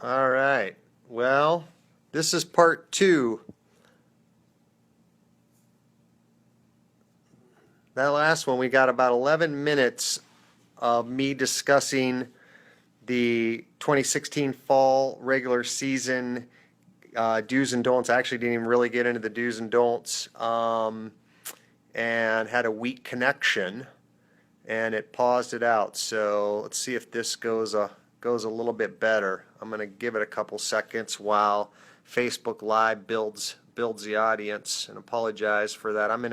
All right. Well, this is part two. That last one, we got about 11 minutes of me discussing the 2016 fall regular season do's and don'ts. I actually didn't even really get into the do's and don'ts, and had a weak connection, and it paused it out. So let's see if this goes a little bit better. I'm going to give it a couple seconds while Facebook Live builds the audience, and apologize for that. I'm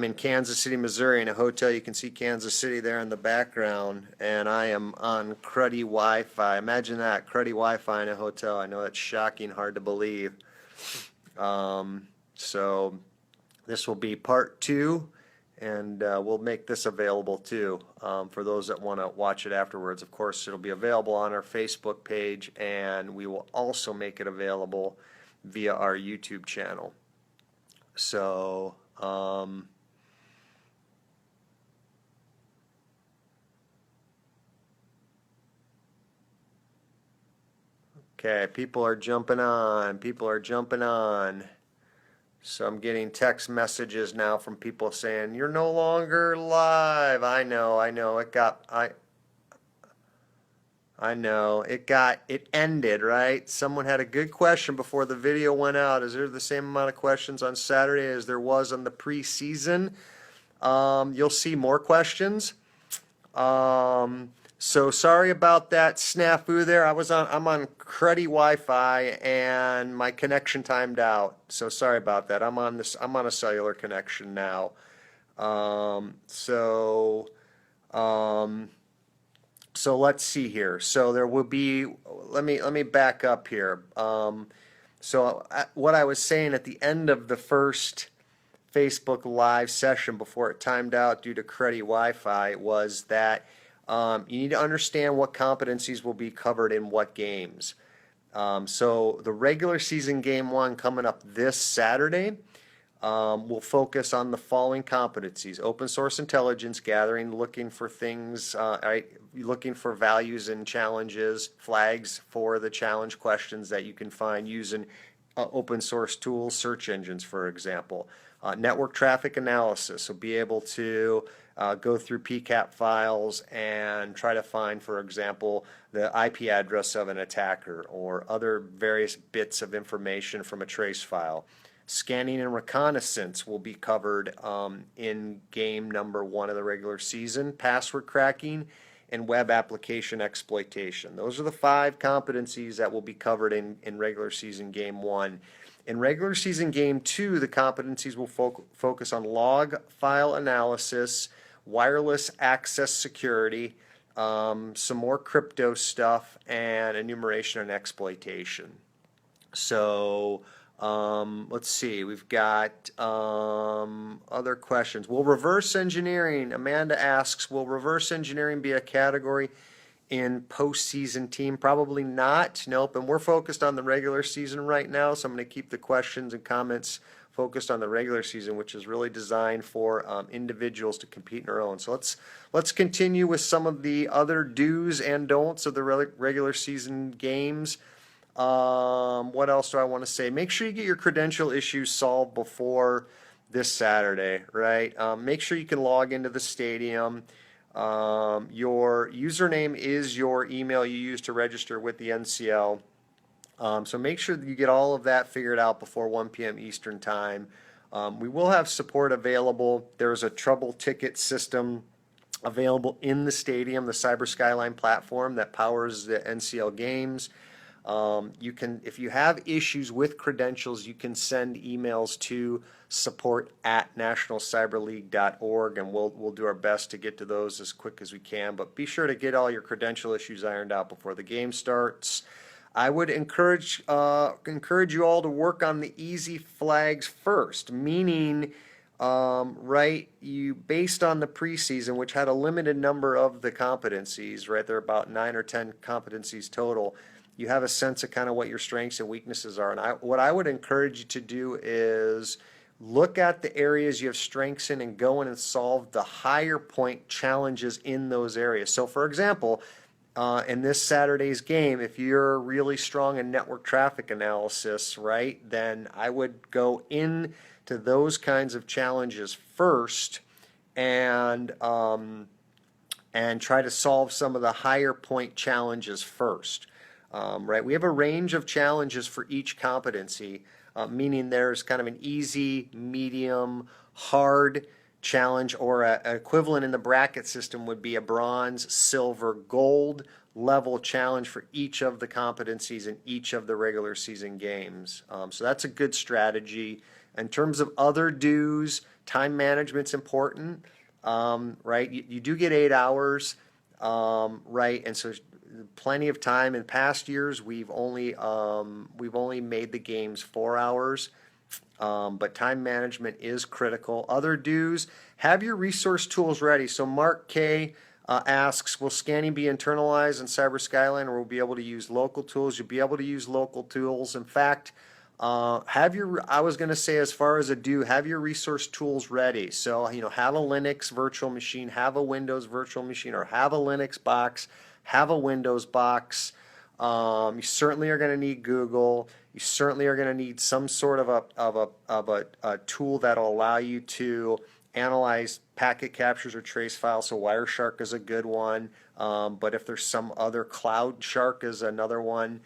in Kansas City, Missouri, in a hotel. You can see Kansas City there in the background, and I am on cruddy Wi-Fi. Imagine that, cruddy Wi-Fi in a hotel. I know that's shocking, hard to believe. So this will be part two, and we'll make this available too, for those that want to watch it afterwards. Of course, it'll be available on our Facebook page, and we will also make it available via our YouTube channel. So, okay, people are jumping on. People are jumping on. So I'm getting text messages now from people saying, "You're no longer live." I know, I know. I know. It ended, right? Someone had a good question before the video went out. Is there the same amount of questions on Saturday as there was on the preseason? You'll see more questions. So sorry about that snafu there. I'm on cruddy Wi-Fi and my connection timed out. So sorry about that. I'm on a cellular connection now. So let's see here. So there will be. Let me back up here. What I was saying at the end of the first Facebook Live session before it timed out due to cruddy Wi-Fi was that you need to understand what competencies will be covered in what games. So the regular season game one coming up this Saturday will focus on the following competencies: open source intelligence gathering, looking for things, looking for values and challenges, flags for the challenge questions that you can find using open source tools, search engines, for example. Network traffic analysis, so be able to go through PCAP files and try to find, for example, the IP address of an attacker or other various bits of information from a trace file. Scanning and reconnaissance will be covered in game number one of the regular season. Password cracking and web application exploitation. Those are the 5 competencies that will be covered in regular season game one. In regular season game two, the competencies will focus on log file analysis, wireless access security, some more crypto stuff, and enumeration and exploitation. So let's see, we've got other questions. Will reverse engineering, Amanda asks, will reverse engineering be a category in postseason team? Probably not. Nope. And we're focused on the regular season right now, so I'm going to keep the questions and comments focused on the regular season, which is really designed for individuals to compete in their own. So let's continue with some of the other do's and don'ts of the regular season games. What else do I want to say? Make sure you get your credential issues solved before this Saturday, right? Make sure you can log into the stadium. Your username is your email you use to register with the NCL. So make sure that you get all of that figured out before 1 p.m. Eastern Time. We will have support available. There's a trouble ticket system available in the stadium, the Cyber Skyline platform that powers the NCL games. If you have issues with credentials, you can send emails to support@nationalcyberleague.org, and we'll do our best to get to those as quick as we can. But be sure to get all your credential issues ironed out before the game starts. I would encourage you all to work on the easy flags first, meaning, you based on the preseason, which had a limited number of the competencies, right? There are about 9 or 10 competencies total. You have a sense of kind of what your strengths and weaknesses are. And what I would encourage you to do is look at the areas you have strengths in and go in and solve the higher point challenges in those areas. So for example, in this Saturday's game, if you're really strong in network traffic analysis, right, then I would go into those kinds of challenges first and try to solve some of the higher point challenges first. Right, we have a range of challenges for each competency, meaning there's kind of an easy, medium, hard challenge, or an equivalent in the bracket system would be a bronze, silver, gold level challenge for each of the competencies in each of the regular season games. So that's a good strategy. In terms of other dues, time management's important. Right, you do get 8 hours, right, and so plenty of time. In past years, we've only made the games 4 hours, but time management is critical. Other dues: have your resource tools ready. So Mark K asks, will scanning be internalized in Cyber Skyline, or will we be able to use local tools? You'll be able to use local tools. In fact, I was going to say, as far as a due, have your resource tools ready. So, have a Linux virtual machine, have a Windows virtual machine, or have a Linux box, have a Windows box. You certainly are going to need Google. You certainly are going to need some sort of a tool that'll allow you to analyze packet captures or trace files. So Wireshark is a good one. But if there's some other, CloudShark is another one.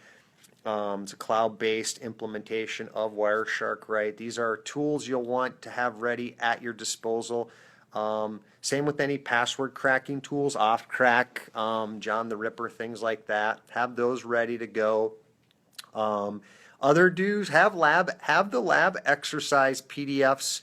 It's a cloud-based implementation of Wireshark, right? These are tools you'll want to have ready at your disposal. Same with any password cracking tools, OffCrack, John the Ripper, things like that. Have those ready to go. Other dues: have the lab exercise PDFs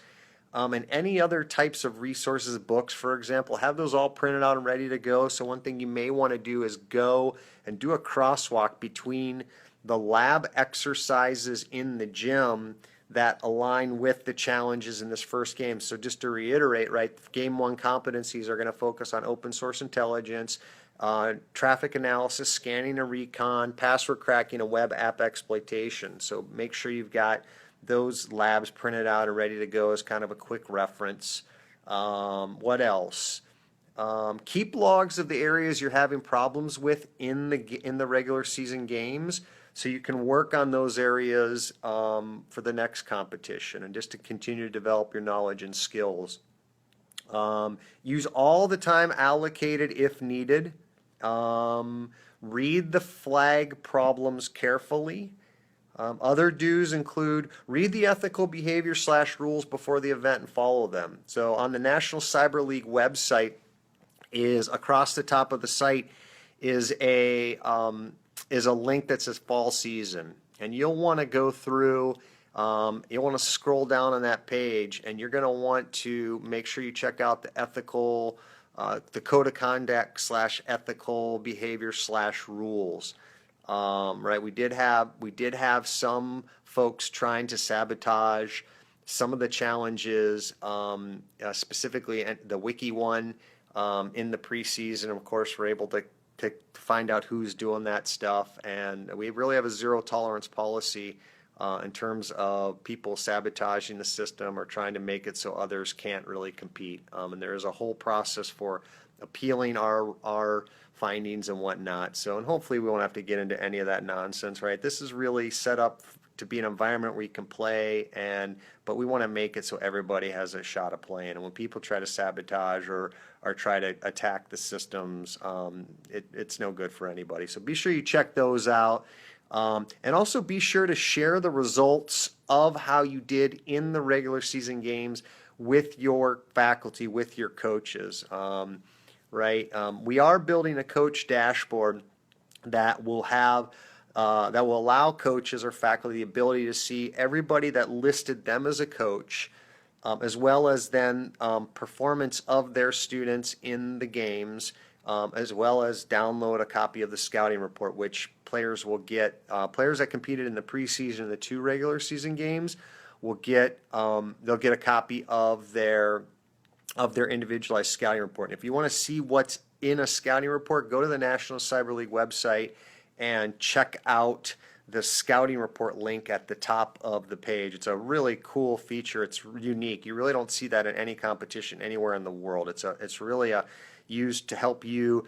and any other types of resources, books, for example. Have those all printed out and ready to go. So one thing you may want to do is go and do a crosswalk between the lab exercises in the gym that align with the challenges in this first game. So just to reiterate, right, game one competencies are going to focus on open source intelligence, traffic analysis, scanning and recon, password cracking, and web app exploitation. So make sure you've got those labs printed out and ready to go as kind of a quick reference. What else? Keep logs of the areas you're having problems with in the regular season games, so you can work on those areas for the next competition and just to continue to develop your knowledge and skills. Use all the time allocated if needed. Read the flag problems carefully. Other dues include: read the ethical behavior / rules before the event and follow them. So on the National Cyber League website, is across the top of the site is a link that says fall season, and you'll want to go through, you'll want to scroll down on that page, and you're going to want to make sure you check out the ethical, the code of conduct / ethical behavior / rules. Right, we did have some folks trying to sabotage some of the challenges, specifically the wiki one in the preseason. Of course, we're able to find out who's doing that stuff, and we really have a zero tolerance policy in terms of people sabotaging the system or trying to make it so others can't really compete. And there is a whole process for appealing our findings and whatnot. So, and hopefully we won't have to get into any of that nonsense, right? This is really set up to be an environment where you can play, but we want to make it so everybody has a shot of playing. And when people try to sabotage or try to attack the systems, it's no good for anybody. So be sure you check those out. And also be sure to share the results of how you did in the regular season games with your faculty, with your coaches. Right? We are building a coach dashboard that will allow coaches or faculty the ability to see everybody that listed them as a coach, as well as then performance of their students in the games, as well as download a copy of the scouting report, which players will get. Players that competed in the preseason and the 2 regular season games will get. They'll get a copy of their individualized scouting report. And if you want to see what's in a scouting report, go to the National Cyber League website and check out the scouting report link at the top of the page. It's a really cool feature. It's unique. You really don't see that in any competition anywhere in the world. It's really used to help you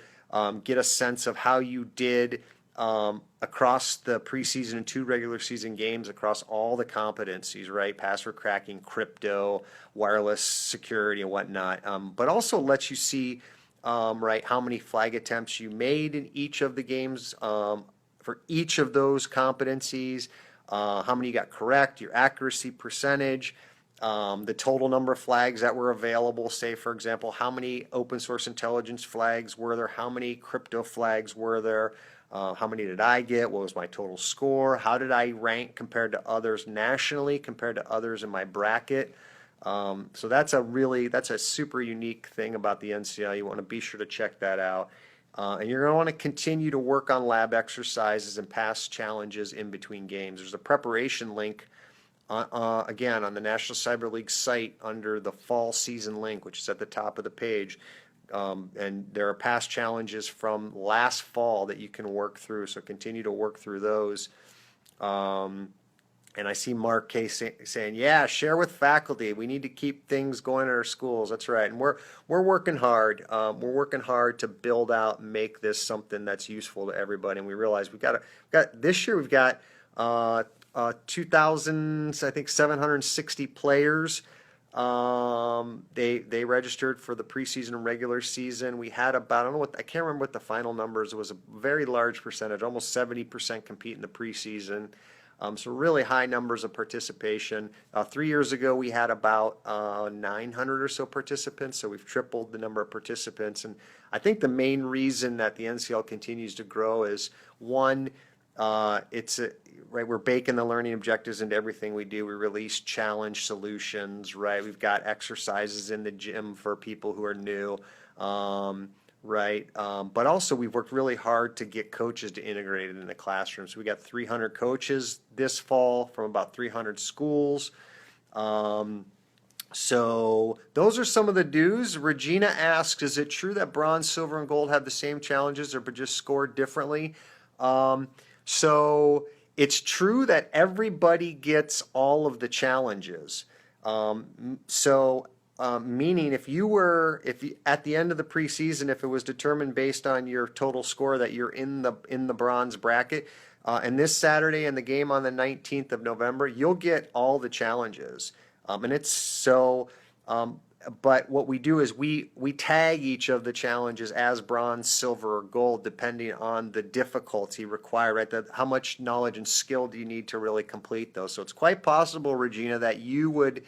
get a sense of how you did across the preseason and 2 regular season games across all the competencies, right? Password cracking, crypto, wireless security, and whatnot. But also lets you see, right, how many flag attempts you made in each of the games for each of those competencies, how many you got correct, your accuracy percentage, the total number of flags that were available. Say, for example, how many open source intelligence flags were there? How many crypto flags were there? How many did I get? What was my total score? How did I rank compared to others nationally, compared to others in my bracket? So that's a super unique thing about the NCL. You want to be sure to check that out. And you're going to want to continue to work on lab exercises and past challenges in between games. There's a preparation link, again, on the National Cyber League site under the fall season link, which is at the top of the page. And there are past challenges from last fall that you can work through, so continue to work through those. And I see Mark K saying, yeah, share with faculty. We need to keep things going at our schools. That's right. And we're working hard. We're working hard to build out and make this something that's useful to everybody. And we realize this year we've got 2,000, I think 760 players. They registered for the preseason and regular season. We had about, I don't know what, I can't remember what the final numbers. It was a very large percentage, almost 70% compete in the preseason. So really high numbers of participation. 3 years ago, we had about 900 or so participants, so we've tripled the number of participants. And I think the main reason that the NCL continues to grow is, one, right, we're baking the learning objectives into everything we do. We release challenge solutions, right? We've got exercises in the gym for people who are new. Right? But also we've worked really hard to get coaches to integrate it in the classroom. So we got 300 coaches this fall from about 300 schools. So those are some of the do's. Regina asks, is it true that bronze, silver, and gold have the same challenges or just scored differently? So it's true that everybody gets all of the challenges. Meaning if at the end of the preseason, if it was determined based on your total score that you're in the bronze bracket, and this Saturday and the game on the 19th of November, you'll get all the challenges. And it's so, but what we do is we tag each of the challenges as bronze, silver, or gold, depending on the difficulty required, right? How much knowledge and skill do you need to really complete those? So it's quite possible, Regina, that you would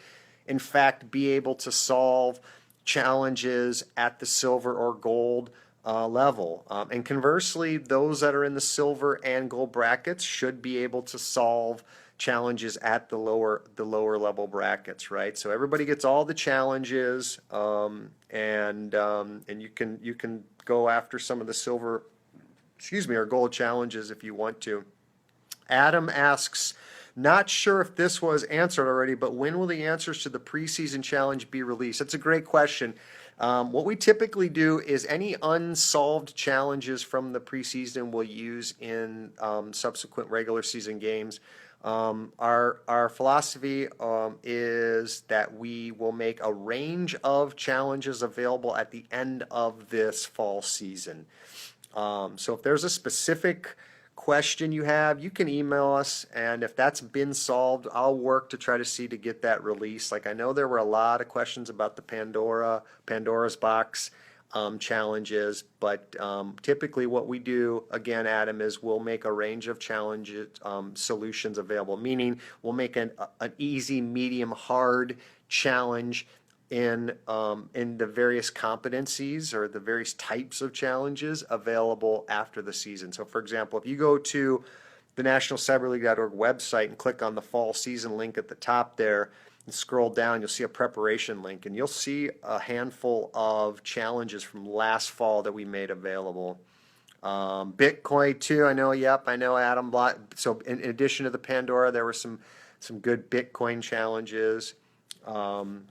in fact be able to solve challenges at the silver or gold level. And conversely, those that are in the silver and gold brackets should be able to solve challenges at the lower level brackets, right? So everybody gets all the challenges, and you can go after some of the silver, or gold challenges if you want to. Adam asks, not sure if this was answered already, but when will the answers to the preseason challenge be released? That's a great question. What we typically do is any unsolved challenges from the preseason we'll use in subsequent regular season games. Our philosophy is that we will make a range of challenges available at the end of this fall season. So if there's a specific question you have, you can email us, and if that's been solved, I'll work to try to see to get that released. Like, I know there were a lot of questions about the Pandora's box challenges, but typically what we do, again, Adam, is we'll make a range of challenges solutions available, meaning we'll make an easy, medium, hard challenge in the various competencies or the various types of challenges available after the season. So, for example, if you go to the nationalcyberleague.org website and click on the fall season link at the top there and scroll down, you'll see a preparation link, and you'll see a handful of challenges from last fall that we made available. Bitcoin too, I know, Adam. So in addition to the Pandora, there were some good Bitcoin challenges.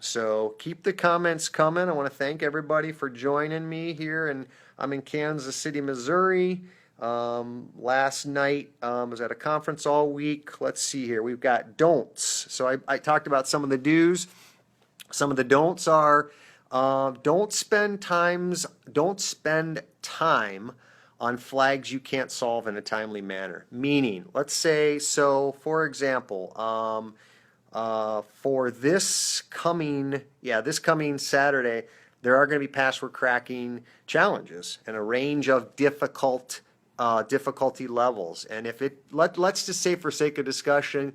So keep the comments coming. I want to thank everybody for joining me here, and I'm in Kansas City, Missouri. Last night was at a conference all week. Let's see here. We've got don'ts. So I talked about some of the do's. Some of the don'ts are don't spend time on flags you can't solve in a timely manner. Meaning, let's say, so for example, for this coming Saturday, there are going to be password cracking challenges and a range of difficulty levels. And if let's just say for sake of discussion,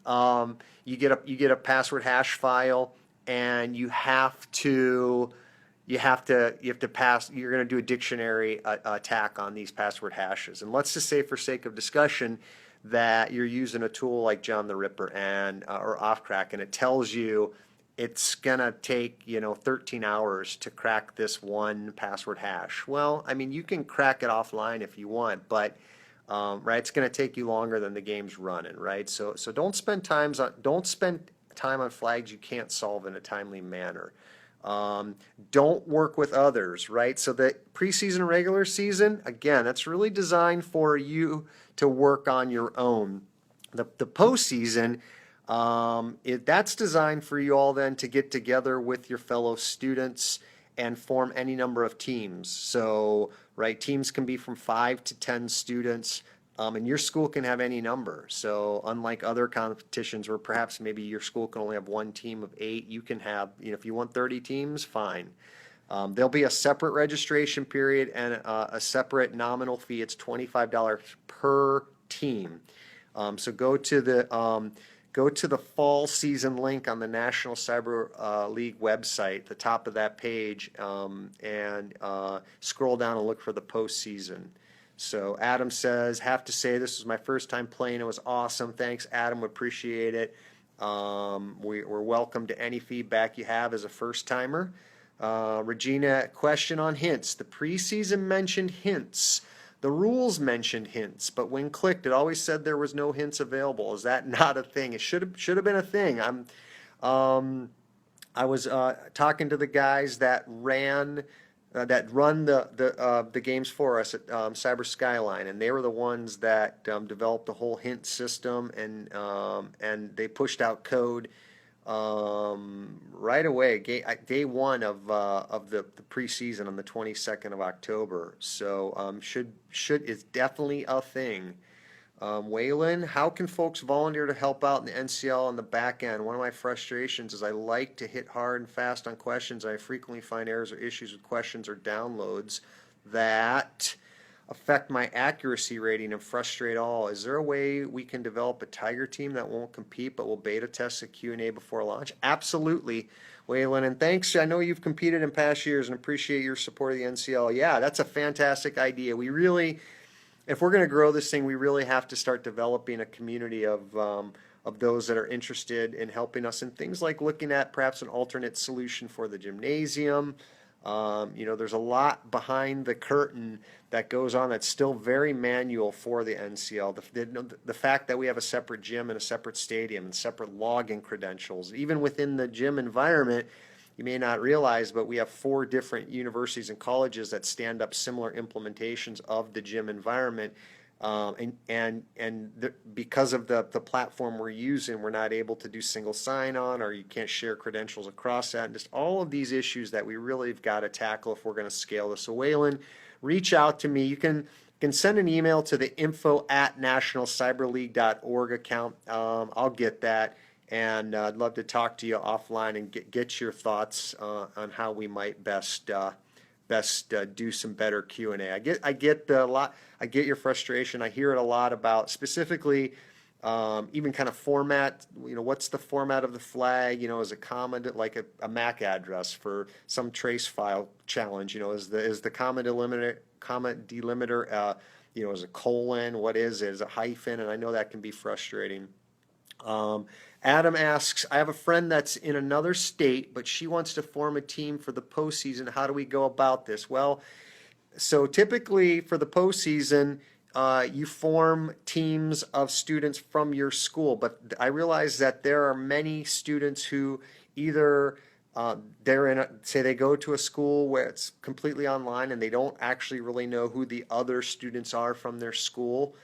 you get a password hash file, and you have to pass. You're going to do a dictionary attack on these password hashes. And let's just say for sake of discussion that you're using a tool like John the Ripper or Offcrack, and it tells you it's gonna take 13 hours to crack this one password hash. Well, I mean, you can crack it offline if you want, but right, it's gonna take you longer than the game's running, right? So don't spend time on flags you can't solve in a timely manner. Don't work with others, right? So the preseason, regular season, again, that's really designed for you to work on your own. The postseason, that's designed for you all then to get together with your fellow students and form any number of teams. So, right, teams can be from 5 to 10 students. And your school can have any number. So unlike other competitions where perhaps maybe your school can only have one team of 8, you can have, if you want 30 teams, fine. There'll be a separate registration period and a separate nominal fee. It's $25 per team. So go to the fall season link on the National Cyber League website, the top of that page, and scroll down and look for the postseason. So Adam says, have to say this was my first time playing. It was awesome. Thanks, Adam. We appreciate it. We're welcome to any feedback you have as a first timer. Regina, question on hints. The preseason mentioned hints. The rules mentioned hints, but when clicked, it always said there was no hints available. Is that not a thing? It should have been a thing. I was talking to the guys that run the games for us at Cyber Skyline, and they were the ones that developed the whole hint system, and they pushed out code right away, day one of the preseason on the 22nd of October. So it's definitely a thing. Waylon, how can folks volunteer to help out in the NCL on the back end? One of my frustrations is I like to hit hard and fast on questions. I frequently find errors or issues with questions or downloads that affect my accuracy rating and frustrate all. Is there a way we can develop a Tiger team that won't compete but will beta test the Q&A before launch? Absolutely, Waylon, and thanks. I know you've competed in past years and appreciate your support of the NCL. Yeah, that's a fantastic idea. If we're going to grow this thing, we really have to start developing a community of those that are interested in helping us in things like looking at perhaps an alternate solution for the gymnasium. There's a lot behind the curtain that goes on that's still very manual for the NCL. The fact that we have a separate gym and a separate stadium and separate login credentials, even within the gym environment, you may not realize, but we have 4 different universities and colleges that stand up similar implementations of the gym environment. Because of the platform we're using, we're not able to do single sign-on, or you can't share credentials across that, and just all of these issues that we really have got to tackle if we're going to scale this. So Waylon, reach out to me. You can send an email to the info@nationalcyberleague.org account. I'll get that. And I'd love to talk to you offline and get your thoughts on how we might best do some better Q&A. I get your frustration. I hear it a lot about specifically even kind of format. What's the format of the flag? Is it common like a MAC address for some trace file challenge? Is the comma delimiter is a colon? What is it? Is it a hyphen? And I know that can be frustrating. Adam asks, I have a friend that's in another state, but she wants to form a team for the postseason. How do we go about this? Well, so typically for the postseason, you form teams of students from your school, but I realize that there are many students who either say they go to a school where it's completely online and they don't actually really know who the other students are from their school.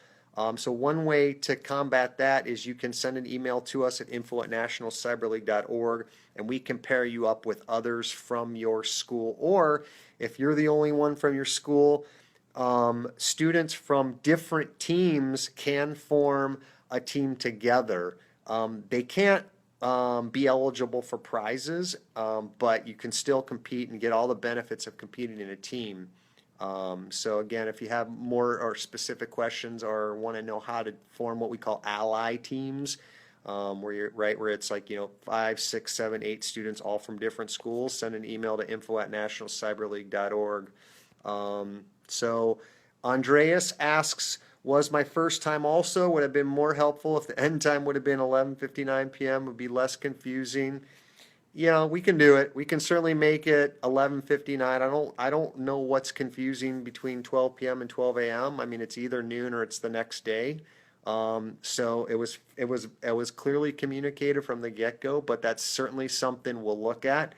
So one way to combat that is you can send an email to us at info@nationalcyberleague.org, and we can pair you up with others from your school. Or if you're the only one from your school, students from different teams can form a team together. They can't be eligible for prizes, but you can still compete and get all the benefits of competing in a team. So again, if you have more or specific questions or want to know how to form what we call ally teams, where you're right where it's like 5, 6, 7, 8 students all from different schools, send an email to info@nationalcyberleague.org. So Andreas asks, was my first time also? Would have been more helpful if the end time would have been 11:59 p.m. Would be less confusing. Yeah, we can do it. We can certainly make it 11:59. I don't know what's confusing between 12 p.m. and 12 a.m. I mean, it's either noon or it's the next day. So it was clearly communicated from the get-go, but that's certainly something we'll look at.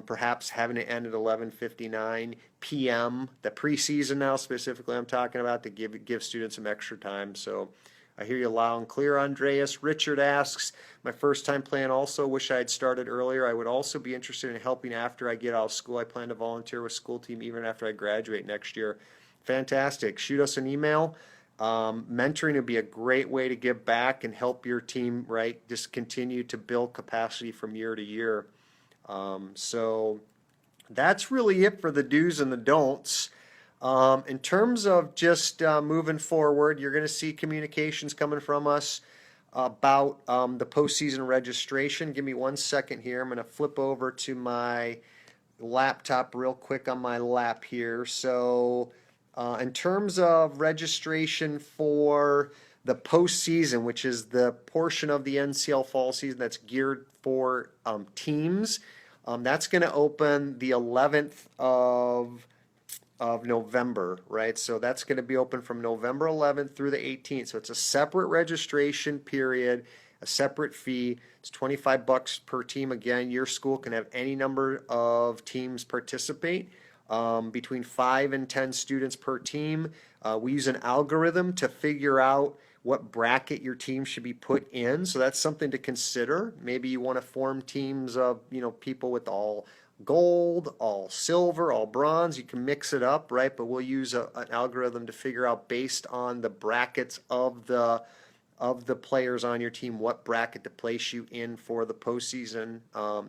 Perhaps having it end at 11:59 p.m. The preseason now specifically I'm talking about to give students some extra time. So I hear you loud and clear, Andreas. Richard asks, my first time playing also, wish I had started earlier. I would also be interested in helping after I get out of school. I plan to volunteer with school team even after I graduate next year. Fantastic. Shoot us an email. Mentoring would be a great way to give back and help your team, right, just continue to build capacity from year to year. So that's really it for the do's and the don'ts. In terms of just moving forward, you're going to see communications coming from us about the postseason registration. Give me 1 second here. I'm going to flip over to my laptop real quick on my lap here. So in terms of registration for the postseason, which is the portion of the NCL fall season that's geared for teams, that's going to open the 11th of November, right? So that's going to be open from November 11th through the 18th. So it's a separate registration period, a separate fee. It's $25 per team. Again, your school can have any number of teams participate, between 5 and 10 students per team. We use an algorithm to figure out what bracket your team should be put in. So that's something to consider. Maybe you want to form teams of, people with all gold, all silver, all bronze. You can mix it up, right? But we'll use an algorithm to figure out based on the brackets of the players on your team what bracket to place you in for the postseason.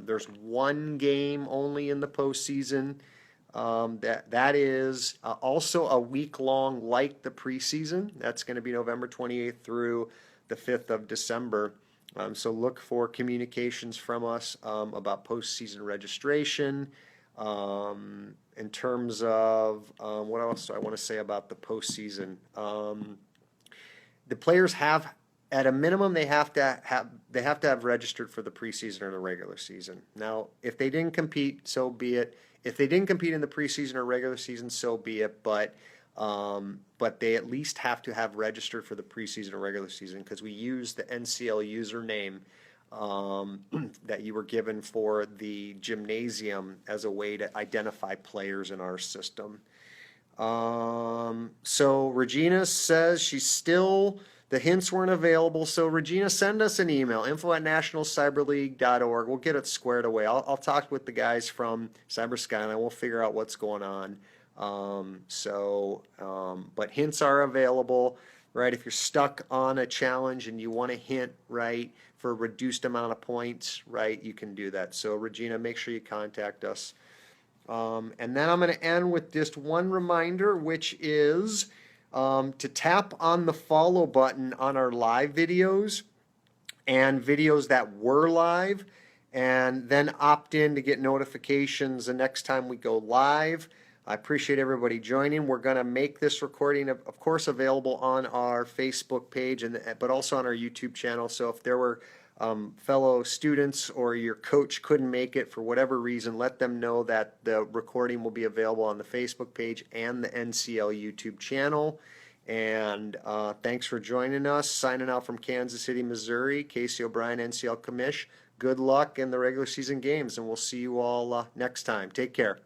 There's one game only in the postseason. That is also a week long like the preseason. That's going to be November 28th through the 5th of December. So look for communications from us about postseason registration. In terms of what else do I want to say about the postseason? The players have, at a minimum, they have to have registered for the preseason or the regular season. Now, if they didn't compete, so be it. If they didn't compete in the preseason or regular season, so be it. But they at least have to have registered for the preseason or regular season because we use the NCL username that you were given for the gymnasium as a way to identify players in our system. So Regina says the hints weren't available. So Regina, send us an email, info@nationalcyberleague.org. We'll get it squared away. I'll talk with the guys from Cyber Skyline. We'll figure out what's going on. But hints are available, right? If you're stuck on a challenge and you want a hint, right, for a reduced amount of points, right, you can do that. So Regina, make sure you contact us. And then I'm going to end with just one reminder, which is to tap on the follow button on our live videos and videos that were live, and then opt in to get notifications the next time we go live. I appreciate everybody joining. We're going to make this recording, of course, available on our Facebook page, but also on our YouTube channel. So if there were fellow students or your coach couldn't make it for whatever reason, let them know that the recording will be available on the Facebook page and the NCL YouTube channel. And thanks for joining us. Signing out from Kansas City, Missouri, Casey O'Brien, NCL Commish. Good luck in the regular season games, and we'll see you all next time. Take care.